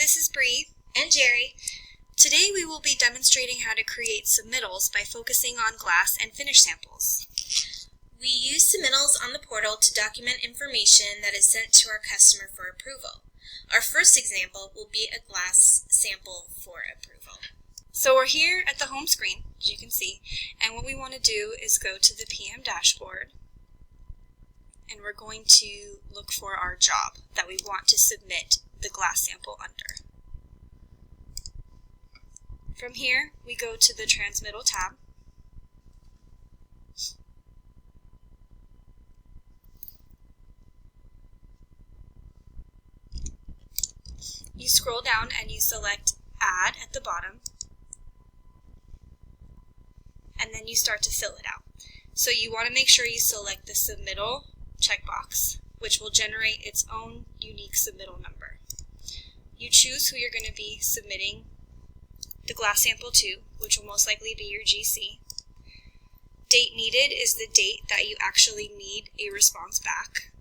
this is Bree and Jerry. Today we will be demonstrating how to create submittals by focusing on glass and finish samples. We use submittals on the portal to document information that is sent to our customer for approval. Our first example will be a glass sample for approval. So we're here at the home screen, as you can see, and what we want to do is go to the PM dashboard, and we're going to look for our job that we want to submit the glass sample under. From here, we go to the Transmittal tab. You scroll down and you select Add at the bottom, and then you start to fill it out. So you want to make sure you select the Submittal checkbox, which will generate its own unique submittal number. You choose who you're going to be submitting the glass sample to, which will most likely be your GC. Date needed is the date that you actually need a response back.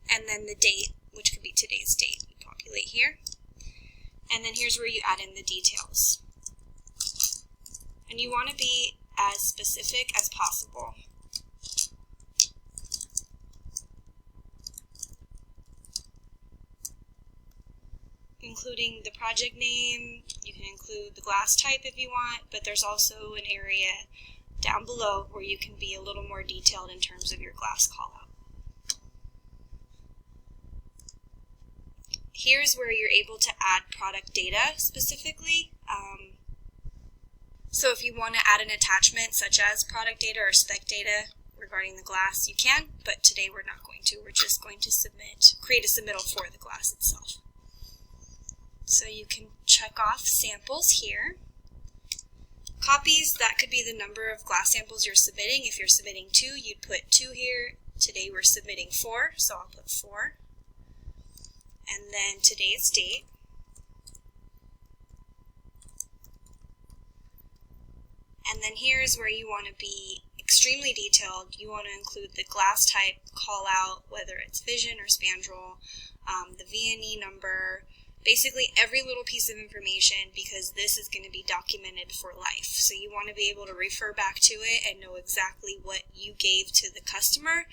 And then the date, which could be today's date, you populate here. And then here's where you add in the details. And you want to be as specific as possible. Including the project name, you can include the glass type if you want, but there's also an area down below where you can be a little more detailed in terms of your glass callout. Here's where you're able to add product data specifically. So if you want to add an attachment such as product data or spec data regarding the glass, you can, but today we're not going to. We're just going to create a submittal for the glass itself. So you can check off samples here. Copies, that could be the number of glass samples you're submitting. If you're submitting 2, you'd put 2 here. Today we're submitting 4, so I'll put 4. And then today's date. And then here's where you want to be extremely detailed. You want to include the glass type, call out, whether it's Vision or Spandrel, the VNE number, basically every little piece of information, because this is going to be documented for life. So you want to be able to refer back to it and know exactly what you gave to the customer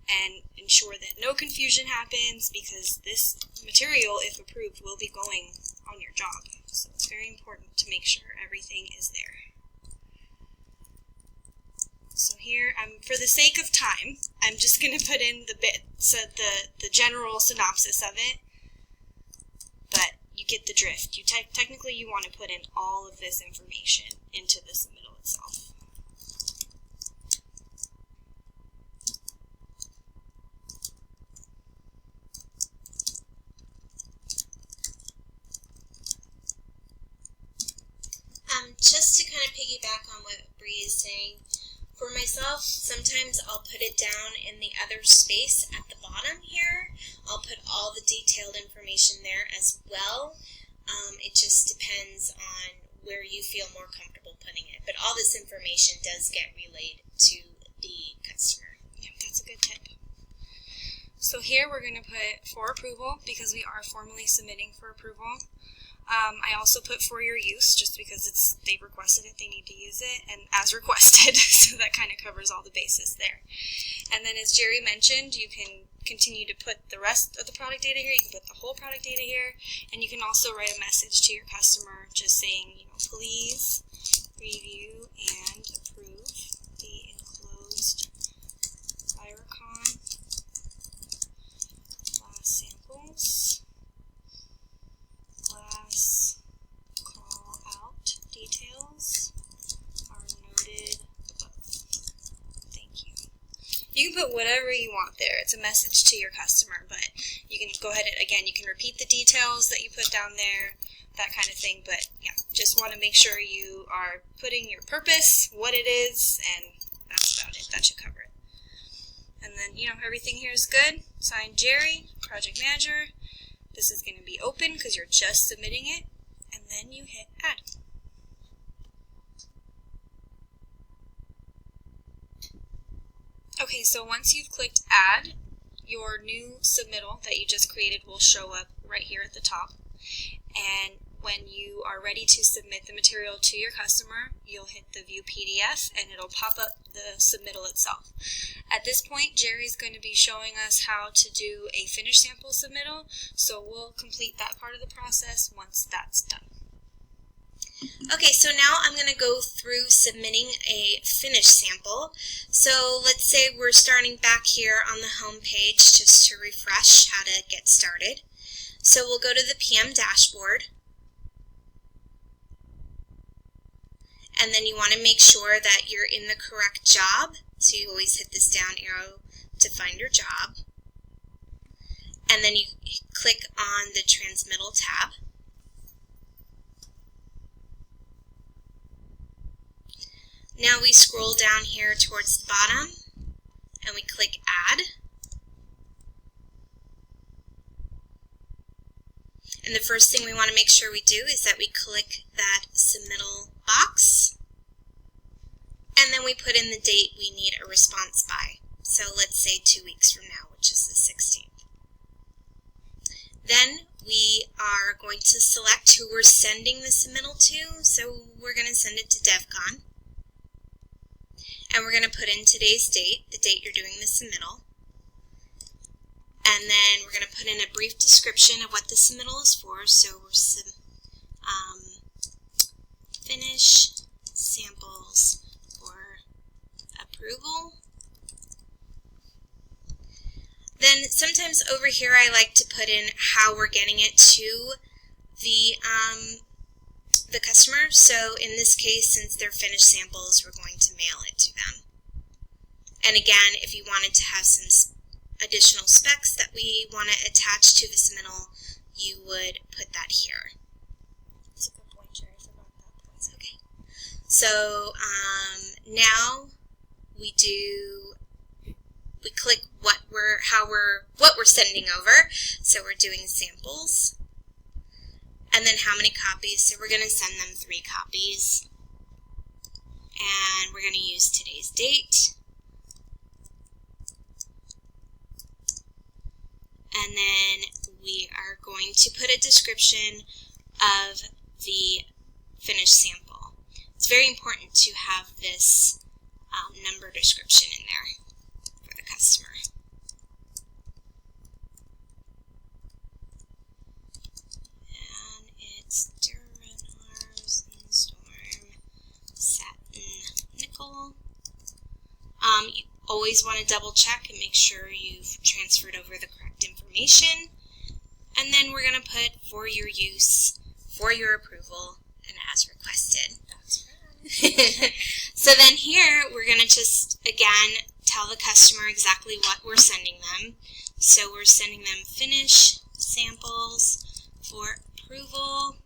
and ensure that no confusion happens, because this material, if approved, will be going on your job. So it's very important to make sure everything is there. So here, for the sake of time, I'm just going to put in the general synopsis of it. But you get the drift. Technically, you want to put in all of this information into the submittal itself. Just to kind of piggyback on what Bree is saying, for myself, sometimes I'll put it down in the other space at the bottom here. I'll put all the detailed information there as well. It just depends on where you feel more comfortable putting it. But all this information does get relayed to the customer. Yeah, that's a good tip. So here we're going to put for approval, because we are formally submitting for approval. I also put for your use, just because they've requested it, they need to use it, and as requested, so that kind of covers all the bases there. And then as Jerry mentioned, you can continue to put the rest of the product data here, you can put the whole product data here, and you can also write a message to your customer just saying, please review and approve the enclosed Viricon glass samples. Glass call out details are noted above. Thank you. You can put whatever you want there. It's a message to your customer, but you can go ahead and, again, you can repeat the details that you put down there, that kind of thing, but yeah, just want to make sure you are putting your purpose, what it is, and that's about it. That should cover it. And then, everything here is good. Signed Jerry, project manager. This is going to be open because you're just submitting it, and then you hit add. Okay, so once you've clicked add, your new submittal that you just created will show up right here at the top. And when you are ready to submit the material to your customer, you'll hit the View PDF and it'll pop up the submittal itself. At this point, Jerry's going to be showing us how to do a finished sample submittal, so we'll complete that part of the process once that's done. Okay, so now I'm going to go through submitting a finished sample. So let's say we're starting back here on the home page just to refresh how to get started. So we'll go to the PM dashboard. And then you want to make sure that you're in the correct job. So you always hit this down arrow to find your job. And then you click on the Transmittal tab. Now we scroll down here towards the bottom and we click Add. And the first thing we want to make sure we do is that we click that submittal box. And then we put in the date we need a response by. So let's say 2 weeks from now, which is the 16th. Then we are going to select who we're sending the submittal to. So we're going to send it to DevCon. And we're going to put in today's date, the date you're doing the submittal. And then we're going to put in a brief description of what the submittal is for. So we're finish samples for approval. Then sometimes over here I like to put in how we're getting it to the customer. So in this case, since they're finished samples, we're going to mail it to them. And again, if you wanted to have some additional specs that we want to attach to the submittal, you would put that here. That's a good point, Jerry. I forgot that point. Okay. So now we click what we're sending over. So we're doing samples. And then how many copies? So we're going to send them 3 copies. And we're going to use today's date. And then we are going to put a description of the finished sample. It's very important to have this number description in there for the customer. And it's Duranars and Storm Satin Nickel. You always want to double check and make sure you've transferred over the correct information. And then we're going to put for your use, for your approval, and as requested. That's right. So then here we're going to just, again, tell the customer exactly what we're sending them. So we're sending them finished samples for approval.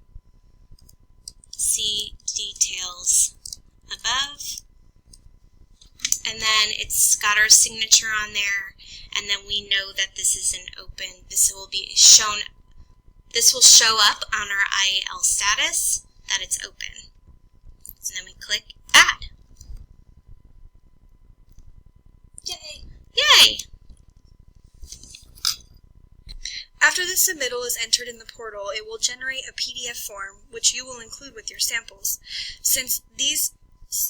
See details above. And then it's got our signature on there, and then we know that this is an open. This will show up on our IAL status that it's open. So then we click Add. Yay! Yay! After the submittal is entered in the portal, it will generate a PDF form, which you will include with your samples. Since these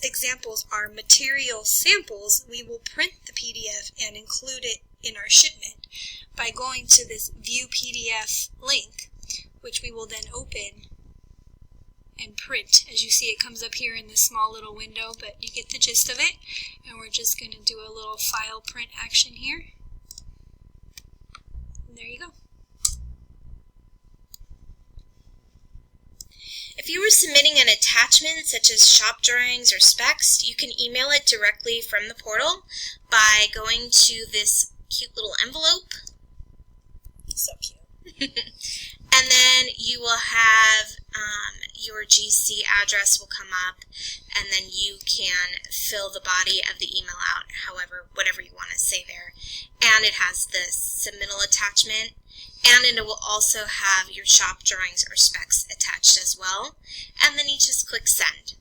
examples are material samples, we will print the PDF and include it in our shipment by going to this View PDF link, which we will then open and print. As you see, it comes up here in this small little window, but you get the gist of it. And we're just going to do a little file print action here. And there you go. If you were submitting an attachment such as shop drawings or specs, you can email it directly from the portal by going to this cute little envelope. So cute. And then you will have your GC address will come up, and then you can fill the body of the email out, whatever you want to say there. And it has the submittal attachment, and it will also have your shop drawings or specs attached as well. And then you just click Send.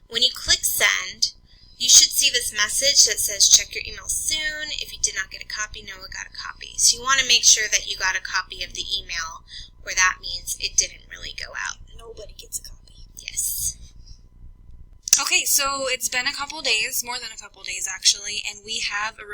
When you click Send, you should see this message that says check your email soon. If you did not get a copy, no one got a copy. So you want to make sure that you got a copy of the email, or that means it didn't really go out. Nobody gets a copy. Yes. Okay, so it's been a couple days, more than a couple days actually, and we have a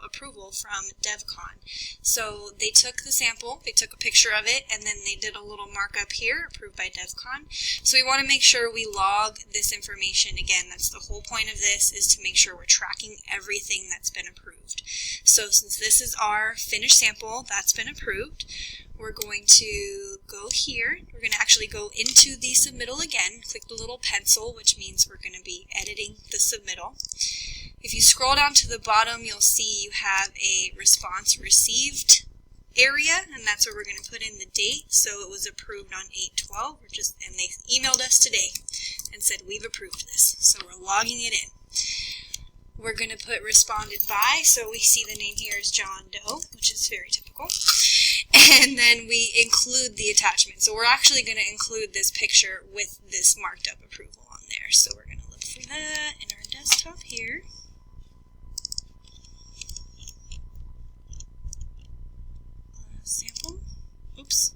approval from DevCon. So they took the sample, they took a picture of it, and then they did a little markup here, approved by DevCon. So we want to make sure we log this information. Again, that's the whole point of this, is to make sure we're tracking everything that's been approved. So since this is our finished sample, that's been approved, we're going to go here. We're going to actually go into the submittal again, click the little pencil, which means we're going to be editing the submittal. If you scroll down to the bottom, you'll see you have a response received area, and that's where we're going to put in the date. So it was approved on 8/12, and they emailed us today and said we've approved this. So we're logging it in. We're going to put responded by, so we see the name here is John Doe, which is very typical. And then we include the attachment. So we're actually going to include this picture with this marked up approval on there. So we're going to look for that in our desktop here. Sample. Oops.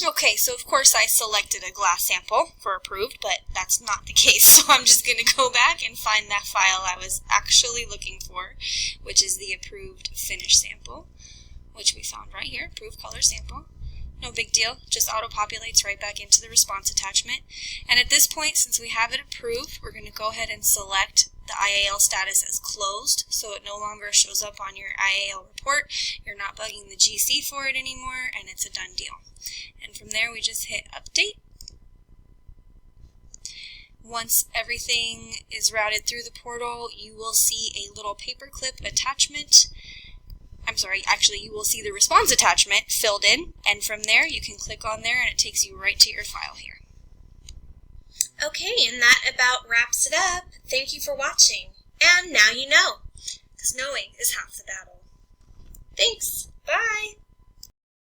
Okay, so of course I selected a glass sample for approved, but that's not the case. So I'm just going to go back and find that file I was actually looking for, which is the approved finished sample, which we found right here, approved color sample. No big deal, just auto-populates right back into the response attachment. And at this point, since we have it approved, we're going to go ahead and select the IAL status as closed, so it no longer shows up on your IAL report. You're not bugging the GC for it anymore, and it's a done deal. And from there, we just hit update. Once everything is routed through the portal, you will see a little paperclip attachment. Actually, you will see the response attachment filled in, and from there you can click on there and it takes you right to your file here. Okay, and that about wraps it up. Thank you for watching. And now you know, because knowing is half the battle. Thanks. Bye.